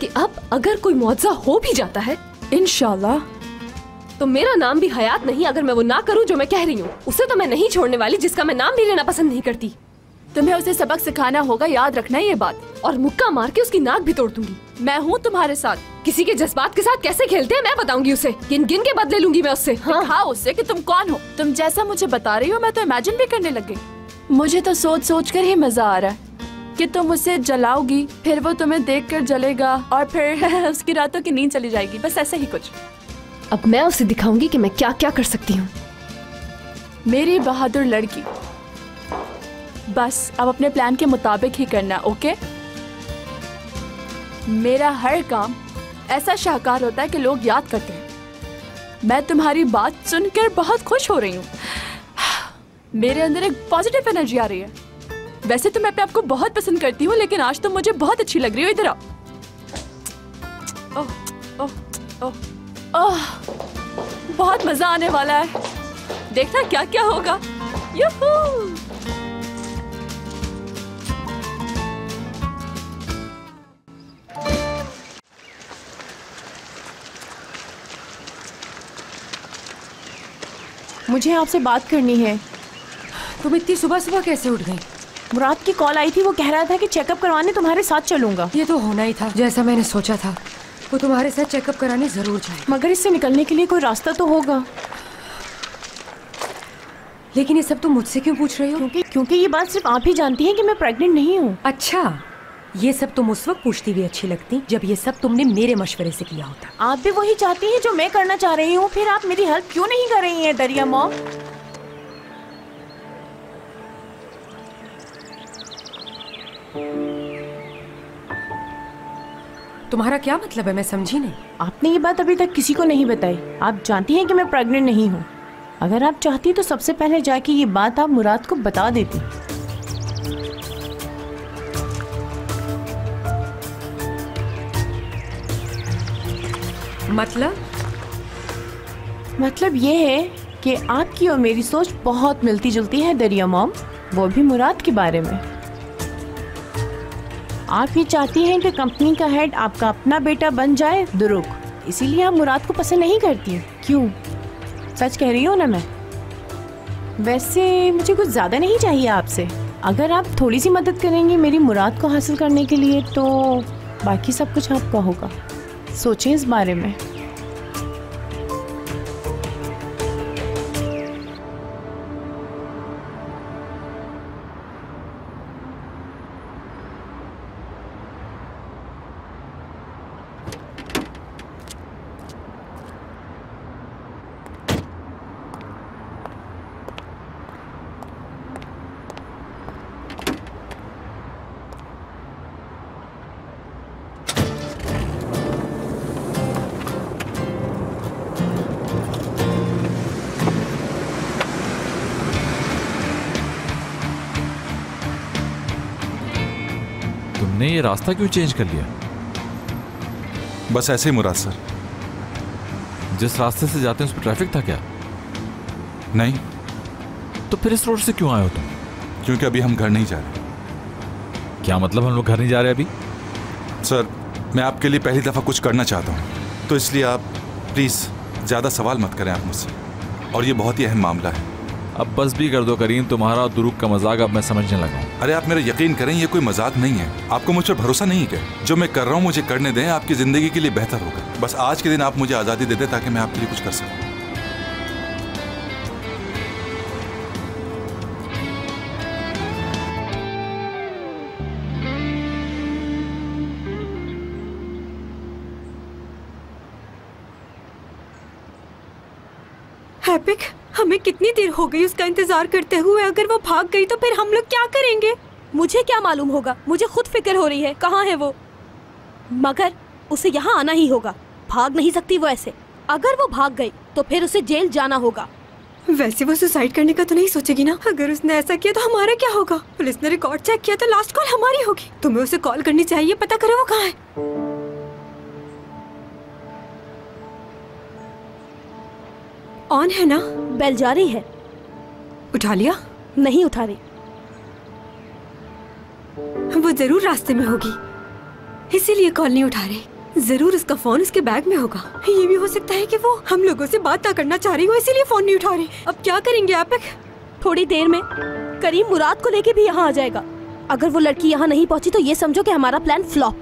कि अब अगर कोई मुआवजा हो भी जाता है इंशाल्लाह, तो मेरा नाम भी हयात नहीं अगर मैं वो ना करूं जो मैं कह रही हूँ। उसे तो मैं नहीं छोड़ने वाली जिसका मैं नाम भी लेना पसंद नहीं करती। तुम्हें उसे सबक सिखाना होगा, याद रखना ये बात। और मुक्का मार के उसकी नाक भी तोड़ दूंगी। मैं हूँ तुम्हारे साथ। किसी के जज्बात के साथ कैसे खेलते हैं मैं बताऊंगी उसे। गिन गिन के बदले लूंगी मैं उससे। हाँ, उससे कि तुम कौन हो। तुम जैसा मुझे बता रही हो मैं तो इमेजिन भी करने लग गई। मुझे तो सोच सोच कर ही मजा आ रहा है कि तुम उसे जलाओगी, फिर वो तुम्हें देखकर जलेगा और फिर उसकी रातों की नींद चली जाएगी, बस ऐसे ही कुछ। अब मैं उसे दिखाऊंगी कि मैं क्या क्या कर सकती हूँ। मेरी बहादुर लड़की, बस अब अपने प्लान के मुताबिक ही करना, ओके? मेरा हर काम ऐसा शाहकार होता है कि लोग याद करते हैं। मैं तुम्हारी बात सुनकर बहुत खुश हो रही हूँ। मेरे अंदर एक पॉजिटिव एनर्जी आ रही है। वैसे तो मैं अपने आप को बहुत पसंद करती हूँ, लेकिन आज तुम मुझे बहुत अच्छी लग रही हो। इधर आओ। ओह ओह ओह ओह, बहुत मजा आने वाला है। देखना क्या क्या होगा। यूहू! मुझे आपसे बात करनी है। तुम इतनी सुबह सुबह कैसे उठ गई? मुराद की कॉल आई थी, वो कह रहा था कि चेकअप करवाने तुम्हारे साथ चलूंगा। ये तो होना ही था, जैसा मैंने सोचा था। वो तुम्हारे साथ चेकअप कराने जरूर जाए। मगर इससे निकलने के लिए कोई रास्ता तो होगा। लेकिन ये सब तुम मुझसे क्यों पूछ रही हो? क्योंकि ये बात सिर्फ आप ही जानती हैं कि मैं प्रेग्नेंट नहीं हूँ। अच्छा, ये सब तुम उस वक्त पूछती हुई अच्छी लगती जब ये सब तुमने मेरे मशवरे से किया होता। आप भी वही चाहती हैं जो मैं करना चाह रही हूँ, फिर आप मेरी हेल्प क्यों नहीं कर रही हैं दरिया मॉम? तुम्हारा क्या मतलब है? मैं समझी नहीं। आपने ये बात अभी तक किसी को नहीं बताई। आप जानती हैं कि मैं प्रेग्नेंट नहीं हूँ। अगर आप चाहती तो सबसे पहले जाके ये बात आप मुराद को बता देती। मतलब ये है कि आपकी और मेरी सोच बहुत मिलती जुलती है दरिया मॉम, वो भी मुराद के बारे में। आप ये चाहती हैं कि कंपनी का हेड आपका अपना बेटा बन जाए दुरुक, इसीलिए आप मुराद को पसंद नहीं करती। क्यों? सच कह रही हो ना मैं? वैसे मुझे कुछ ज़्यादा नहीं चाहिए आपसे। अगर आप थोड़ी सी मदद करेंगी मेरी मुराद को हासिल करने के लिए तो बाकी सब कुछ आपका होगा। सोचें इस बारे में। तुमने ये रास्ता क्यों चेंज कर लिया? बस ऐसे ही मुराद सर। जिस रास्ते से जाते हैं उस पर ट्रैफिक था क्या? नहीं। तो फिर इस रोड से क्यों आए हो तुम? क्योंकि अभी हम घर नहीं जा रहे। क्या मतलब हम लोग घर नहीं जा रहे अभी? सर, मैं आपके लिए पहली दफ़ा कुछ करना चाहता हूँ, तो इसलिए आप प्लीज़ ज़्यादा सवाल मत करें आप मुझसे, और ये बहुत ही अहम मामला है। अब बस भी कर दो करीम, तुम्हारा और दुरूक का मजाक अब मैं समझने लगा हूँ। अरे आप मेरा यकीन करें, ये कोई मजाक नहीं है। आपको मुझ पर भरोसा नहीं है क्या? जो मैं कर रहा हूँ मुझे करने दें, आपकी ज़िंदगी के लिए बेहतर होगा। बस आज के दिन आप मुझे आज़ादी दे दें ताकि मैं आपके लिए कुछ कर सकूँ। हैपिक, हमें कितनी देर हो गई उसका इंतजार करते हुए। अगर वो भाग गई तो फिर हम लोग क्या करेंगे? मुझे क्या मालूम होगा, मुझे खुद फिक्र हो रही है कहाँ है वो। मगर उसे यहाँ आना ही होगा, भाग नहीं सकती वो ऐसे। अगर वो भाग गई तो फिर उसे जेल जाना होगा। वैसे वो सुसाइड करने का तो नहीं सोचेगी ना? अगर उसने ऐसा किया तो हमारा क्या होगा? पुलिस ने रिकॉर्ड चेक किया तो लास्ट कॉल हमारी होगी। तुम्हें उसे कॉल करनी चाहिए, पता करो वो कहाँ है। ऑन है ना? बेल जा रही है। उठा लिया? नहीं उठा रही। वो जरूर रास्ते में होगी। इसीलिए कॉल नहीं उठा रहे। जरूर उसका फोन उसके बैग में होगा। ये भी हो सकता है कि वो हम लोगों से बात ना करना चाह रही हो, इसीलिए फोन नहीं उठा रही। अब क्या करेंगे आप? थोड़ी देर में करीम मुराद को लेके भी यहाँ आ जाएगा। अगर वो लड़की यहाँ नहीं पहुँची तो ये समझो कि हमारा प्लान फ्लॉप।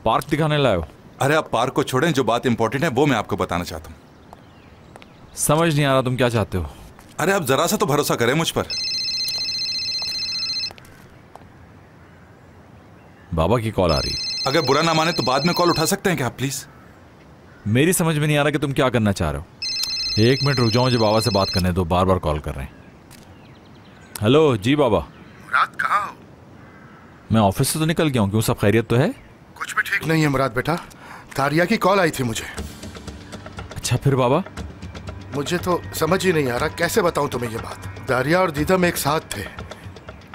पार्क दिखाने लाए हो? अरे आप पार्क को छोड़ें, जो बात इंपॉर्टेंट है वो मैं आपको बताना चाहता हूँ। समझ नहीं आ रहा तुम क्या चाहते हो। अरे आप जरा सा तो भरोसा करें मुझ पर। बाबा की कॉल आ रही। अगर बुरा ना माने तो बाद में कॉल उठा सकते हैं क्या आप प्लीज? मेरी समझ में नहीं आ रहा कि तुम क्या करना चाह रहे हो। 1 मिनट रुक जाओ, मुझे बाबा से बात करने दो, बार बार कॉल कर रहे हैं। हेलो जी बाबा। मुराद कहाँ हो? मैं ऑफिस से तो निकल गया हूँ, क्यों सब खैरियत तो है? कुछ भी ठीक नहीं है मुराद बेटा, तारिया की कॉल आई थी मुझे। अच्छा फिर बाबा? मुझे तो समझ ही नहीं आ रहा कैसे बताऊं तुम्हें ये बात। दारिया और दीदम एक साथ थे,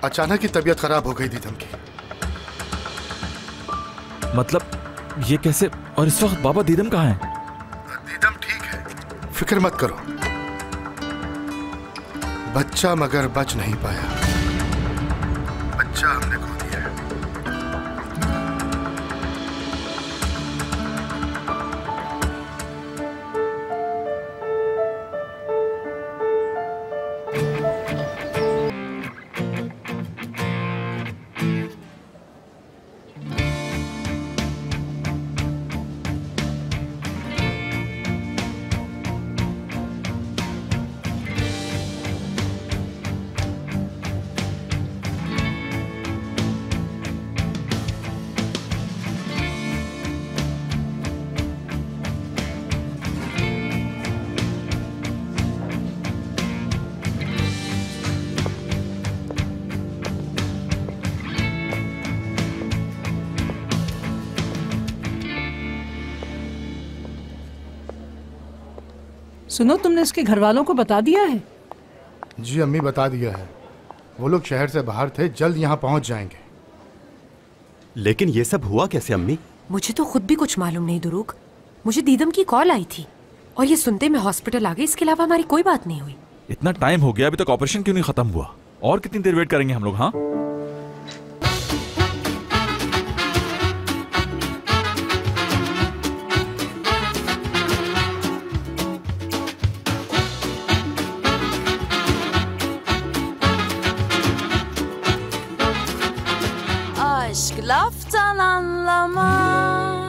अचानक ही तबीयत खराब हो गई दीदम की। मतलब ये कैसे? और इस वक्त बाबा दीदम कहाँ है? दीदम ठीक है, फिक्र मत करो। बच्चा मगर बच नहीं पाया, बच्चा हमने खो दिया है। सुनो, तुमने इसके घर वालों को बता दिया है? जी अम्मी बता दिया है, वो लोग शहर से बाहर थे, जल्द यहाँ पहुँच जाएंगे। लेकिन ये सब हुआ कैसे अम्मी? मुझे तो खुद भी कुछ मालूम नहीं दुरूक। मुझे दीदम की कॉल आई थी और ये सुनते मैं हॉस्पिटल आ गई, इसके अलावा हमारी कोई बात नहीं हुई। इतना टाइम हो गया, अभी तक ऑपरेशन क्यों नहीं खत्म हुआ? और कितनी देर वेट करेंगे हम लोग? हाँ Aşk laftan anlamaz.